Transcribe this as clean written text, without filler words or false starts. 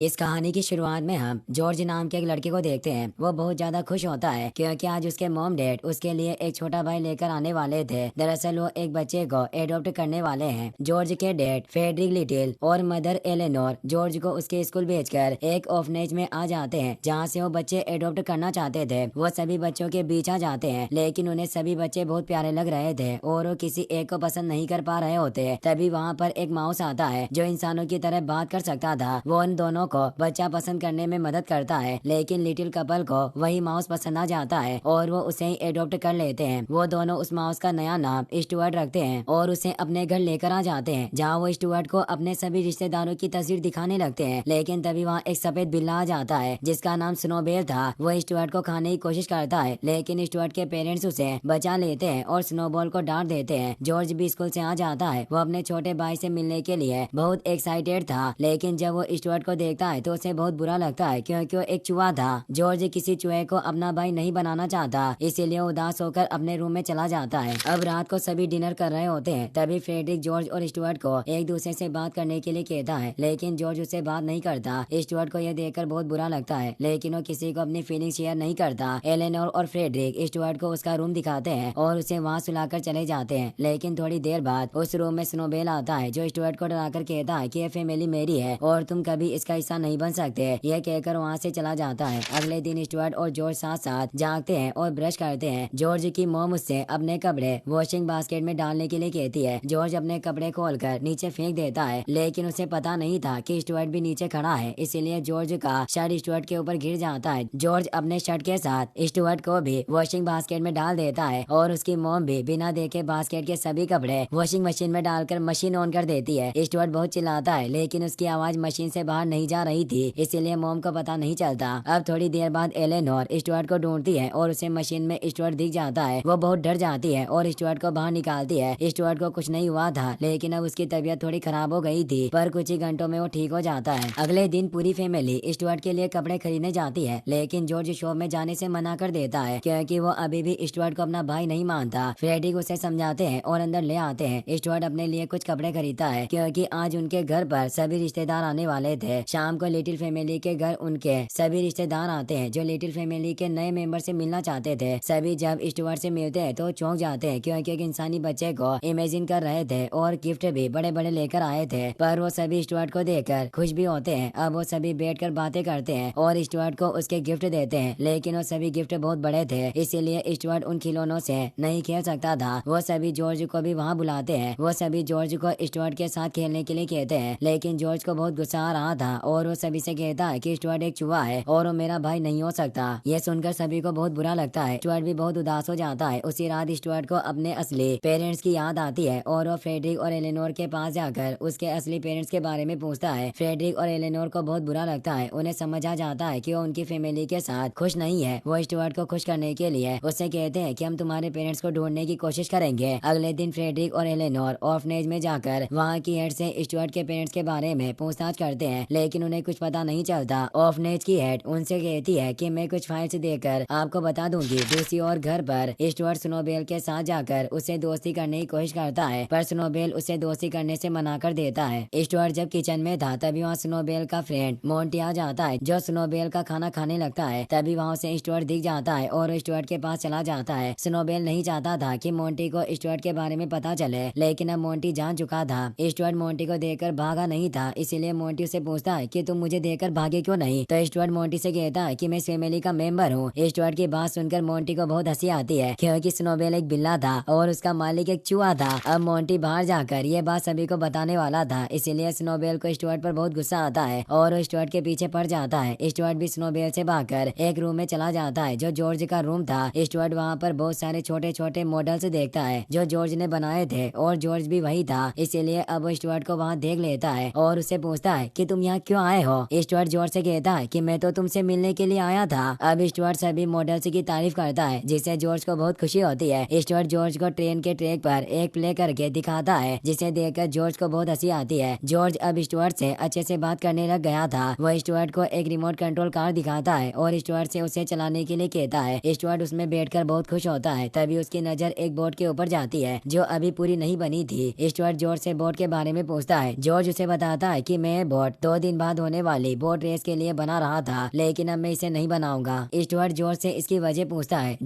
इस कहानी की शुरुआत में हम जॉर्ज नाम के एक लड़के को देखते हैं। वो बहुत ज्यादा खुश होता है क्योंकि आज उसके मॉम डैड उसके लिए एक छोटा भाई लेकर आने वाले थे। दरअसल वो एक बच्चे को एडॉप्ट करने वाले हैं। जॉर्ज के डैड फ्रेडरिक लिटिल और मदर एलेनोर जॉर्ज को उसके स्कूल भेजकर एक ऑर्फनेज में आ जाते हैं जहाँ से वो बच्चे एडॉप्ट करना चाहते थे। वो सभी बच्चों के बीच आ जाते हैं लेकिन उन्हें सभी बच्चे बहुत प्यारे लग रहे थे और वो किसी एक को पसंद नहीं कर पा रहे होते। तभी वहाँ पर एक माउस आता है जो इंसानों की तरह बात कर सकता था। वो उन दोनों को बच्चा पसंद करने में मदद करता है लेकिन लिटिल कपल को वही माउस पसंद आ जाता है और वो उसे ही एडॉप्ट कर लेते हैं। वो दोनों उस माउस का नया नाम स्टुअर्ट रखते हैं और उसे अपने घर लेकर आ जाते हैं जहाँ वो स्टुअर्ट को अपने सभी रिश्तेदारों की तस्वीर दिखाने लगते हैं। लेकिन तभी वहाँ एक सफेद बिल्ला आ जाता है जिसका नाम स्नोबेल था। वो स्टुअर्ट को खाने की कोशिश करता है लेकिन स्टुअर्ट के पेरेंट्स उसे बचा लेते हैं और स्नोबॉल को डांट देते हैं। जॉर्ज भी स्कूल से आ जाता है। वो अपने छोटे भाई से मिलने के लिए बहुत एक्साइटेड था लेकिन जब वो स्टुअर्ट को देखता है तो उसे बहुत बुरा लगता है क्योंकि वो एक चूहा था। जॉर्ज किसी चूहे को अपना भाई नहीं बनाना चाहता इसीलिए उदास होकर अपने रूम में चला जाता है। अब रात को सभी डिनर कर रहे होते हैं। तभी फ्रेडरिक जॉर्ज और स्टुअर्ट को एक दूसरे से बात करने के लिए कहता है लेकिन जॉर्ज उससे बात नहीं करता। स्टुअर्ट को यह देखकर बहुत बुरा लगता है लेकिन वो किसी को अपनी फीलिंग शेयर नहीं करता। एलेनोर और फ्रेडरिक स्टुअर्ट को उसका रूम दिखाते हैं और उसे वहाँ सुलाकर चले जाते हैं। लेकिन थोड़ी देर बाद उस रूम में स्नोबेल आता है जो स्टुअर्ट को डराकर कहता है कि यह फैमिली मेरी है और तुम कभी इसका हिस्सा नहीं बन सकते। यह कहकर वहाँ से चला जाता है। अगले दिन स्टुअर्ट और जॉर्ज साथ साथ जागते हैं और ब्रश करते हैं। जॉर्ज की मॉम उससे अपने कपड़े वॉशिंग बास्केट में डालने के लिए कहती है। जॉर्ज अपने कपड़े खोलकर नीचे फेंक देता है लेकिन उसे पता नहीं था कि स्टुअर्ट भी नीचे खड़ा है इसीलिए जॉर्ज का शर्ट स्टुअर्ट के ऊपर गिर जाता है। जॉर्ज अपने शर्ट के साथ स्टुअर्ट को भी वॉशिंग बास्केट में डाल देता है और उसकी मॉम भी बिना देखे बास्केट के सभी कपड़े वॉशिंग मशीन में डालकर मशीन ऑन कर देती है। स्टुअर्ट बहुत चिल्लाता है लेकिन उसकी आवाज मशीन से बाहर नहीं जा रही थी इसीलिए मॉम को पता नहीं चलता। अब थोड़ी देर बाद एलेनोर स्टुअर्ट को ढूंढती है और उसे मशीन में स्टुअर्ट दिख जाता है। वो बहुत डर जाती है और स्टुअर्ट को बाहर निकालती है। स्टुअर्ट को कुछ नहीं हुआ था लेकिन अब उसकी तबीयत थोड़ी खराब हो गई थी पर कुछ ही घंटों में वो ठीक हो जाता है। अगले दिन पूरी फैमिली स्टुअर्ट के लिए कपड़े खरीदने जाती है लेकिन जॉर्ज शॉप में जाने से मना कर देता है क्योंकि वो अभी भी स्टुअर्ट को अपना भाई नहीं मानता। फ्रेडरिक उसे समझाते हैं और अंदर ले आते हैं। स्टुअर्ट अपने लिए कुछ कपड़े खरीदता है क्योंकि आज उनके घर पर सभी रिश्तेदार आने वाले थे। शाम को लिटिल फैमिली के घर उनके सभी रिश्तेदार आते हैं जो लिटिल फैमिली के नए मेंबर से मिलना चाहते थे। सभी जब स्टुअर्ट से मिलते हैं तो चौंक जाते हैं क्योंकि एक इंसानी बच्चे को इमेजिन कर रहे थे और गिफ्ट भी बड़े बड़े लेकर आए थे। पर वो सभी स्टुअर्ट को देखकर खुश भी होते हैं। अब वो सभी बैठकर बातें करते हैं और स्टुअर्ट को उसके गिफ्ट देते हैं लेकिन वो सभी गिफ्ट बहुत बड़े थे इसीलिए स्टुअर्ट उन खिलौनों से नहीं खेल सकता था। वो सभी जॉर्ज को भी वहाँ बुलाते हैं। वो सभी जॉर्ज को स्टुअर्ट के साथ खेलने के लिए कहते हैं लेकिन जॉर्ज को बहुत गुस्सा आ रहा था और वो सभी से कहता है कि स्टुअर्ट एक चूहा है और वो मेरा भाई नहीं हो सकता। यह सुनकर सभी को बहुत बुरा लगता है। स्टुअर्ट भी बहुत उदास हो जाता है। उसी रात स्टुअर्ट को अपने असली पेरेंट्स की याद आती है और वो फ्रेडरिक और एलेनोर के पास जाकर उसके असली पेरेंट्स के बारे में पूछता है। फ्रेडरिक और एलेनोर को बहुत बुरा लगता है। उन्हें समझ आ जाता है कि वो उनकी फैमिली के साथ खुश नहीं है। वो स्टुअर्ट को खुश करने के लिए उससे कहते हैं कि हम तुम्हारे पेरेंट्स को ढूंढने की कोशिश करेंगे। अगले दिन फ्रेडरिक और एलेनोर ऑर्फनेज में जाकर वहाँ की हेड से स्टुअर्ट के पेरेंट्स के बारे में पूछताछ करते हैं लेकिन उन्हें कुछ पता नहीं चलता। ऑर्फनेज की हेड उनसे कहती है कि मैं कुछ फाइल्स देकर आपको बता दूंगी। दूसरी ओर घर पर स्टुअर्ट स्नोबेल के साथ जाकर उससे दोस्ती करने की कोशिश करता है पर स्नोबेल उससे दोस्ती करने से मना कर देता है। स्टुअर्ट जब किचन में था तभी वहाँ स्नोबेल का फ्रेंड मोंटी आ जाता है जो स्नोबेल का खाना खाने लगता है। तभी वहाँ से स्टुअर्ट दिख जाता है और स्टुअर्ट के पास चला जाता है। स्नोबेल नहीं चाहता था कि मोंटी को स्टुअर्ट के बारे में पता चले लेकिन अब मोंटी जान चुका था। स्टुअर्ट मोंटी को देखकर भागा नहीं था इसीलिए मोंटी से पूछता है कि तुम मुझे देखकर भागे क्यों नहीं। तो स्टुअर्ट मोंटी से कहता है कि मैं फैमिली का मेंबर हूँ। स्टुअर्ट की बात सुनकर मोंटी को बहुत हंसी आती है क्योंकि स्नोबेल एक बिल्ला था और उसका मालिक एक चूहा था। अब मोंटी बाहर जाकर ये बात सभी को बताने वाला था इसीलिए स्नोबेल को स्टुअर्ट पर बहुत गुस्सा आता है और वो स्टुअर्ट के पीछे पड़ जाता है। स्टुअर्ट भी स्नोबेल से भागकर एक रूम में चला जाता है जो जॉर्ज का रूम था। स्टुअर्ट वहाँ पर बहुत सारे छोटे छोटे मॉडल्स देखता है जो जॉर्ज ने बनाए थे और जॉर्ज भी वही था इसीलिए अब वो स्टुअर्ट को वहाँ देख लेता है और उससे पूछता है कि तुम यहाँ क्यों आए हो। स्टुअर्ट जॉर्ज से कहता है कि मैं तो तुमसे मिलने के लिए आया था। अब स्टुअर्ट सभी मॉडल्स की तारीफ करता है जिससे जॉर्ज को बहुत खुशी होती है। स्टुअर्ट जॉर्ज को ट्रेन के ट्रैक पर एक प्ले करके दिखाता है जिसे देखकर जॉर्ज को बहुत हंसी आती है। जॉर्ज अब स्टुअर्ट से अच्छे से बात करने लग गया था। वह स्टुअर्ट को एक रिमोट कंट्रोल कार दिखाता है और स्टुअर्ट से उसे चलाने के लिए कहता है। स्टुअर्ट उसमें बैठकर बहुत खुश होता है। तभी उसकी नजर एक बोट के ऊपर जाती है जो अभी पूरी नहीं बनी थी। स्टुअर्ट जॉर्ज से बोट के बारे में पूछता है। जॉर्ज उसे बताता है कि मैं बोट 2 दिन बाद बर्बाद होने वाली बोट रेस के लिए बना रहा था, लेकिन अब मैं इसे नहीं बनाऊंगा। स्टुअर्ट जॉर्ज से इसकी वजह पूछता है।